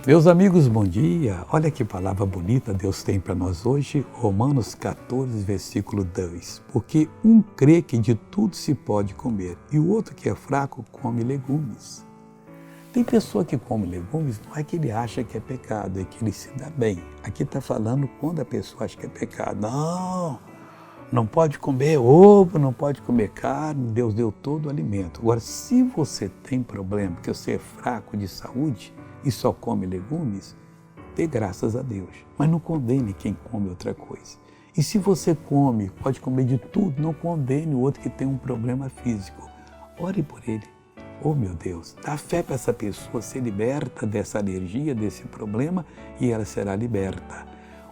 Meus amigos, bom dia. Olha que palavra bonita Deus tem para nós hoje, Romanos 14, versículo 2. Porque um crê que de tudo se pode comer e o outro que é fraco come legumes. Tem pessoa que come legumes, não é que ele acha que é pecado, é que ele se dá bem. Aqui está falando quando a pessoa acha que é pecado. Não pode comer ovo, não pode comer carne, Deus deu todo o alimento. Agora, se você tem problema, que você é fraco de saúde, e só come legumes, dê graças a Deus. Mas não condene quem come outra coisa. E se você come, pode comer de tudo, não condene o outro que tem um problema físico. Ore por ele. Oh meu Deus, dá fé para essa pessoa ser liberta dessa alergia, desse problema, e ela será liberta.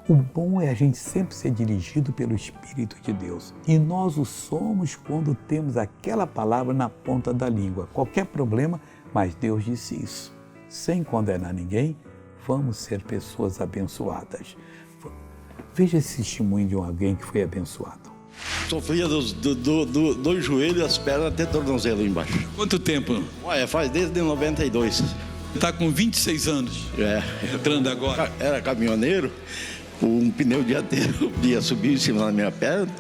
O bom é a gente sempre ser dirigido pelo Espírito de Deus. E nós o somos quando temos aquela palavra na ponta da língua. Qualquer problema, mas Deus disse isso. Sem condenar ninguém, vamos ser pessoas abençoadas. Veja esse testemunho de alguém que foi abençoado. Sofria do joelho, as pernas até tornozelo embaixo. Quanto tempo? Olha, faz desde 92. Está com 26 anos. Entrando agora. Era caminhoneiro, um pneu dianteiro subiu em cima da minha perna.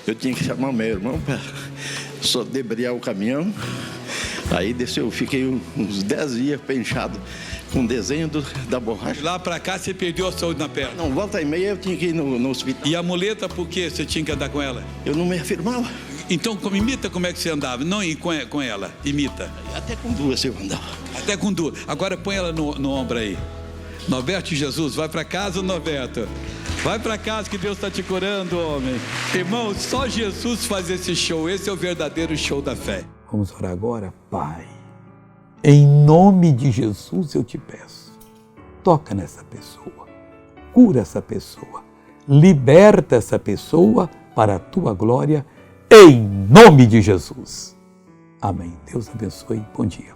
Eu tinha que chamar meu irmão para só debriar o caminhão. Aí desceu, eu fiquei uns 10 dias penchado com desenho da borracha. Lá pra cá você perdeu a saúde na perna? Não, volta e meia eu tinha que ir no hospital. E a muleta, por que você tinha que andar com ela? Eu não me afirmava. Então imita como é que você andava, não ir com ela, imita. Até com duas eu andava. Até com duas. Agora põe ela no ombro aí. Norberto Jesus, vai pra casa, Norberto. Vai para casa que Deus está te curando, homem. Irmão, só Jesus faz esse show. Esse é o verdadeiro show da fé. Vamos orar agora? Pai, em nome de Jesus eu te peço, toca nessa pessoa, cura essa pessoa, liberta essa pessoa para a tua glória, em nome de Jesus. Amém. Deus abençoe. Bom dia.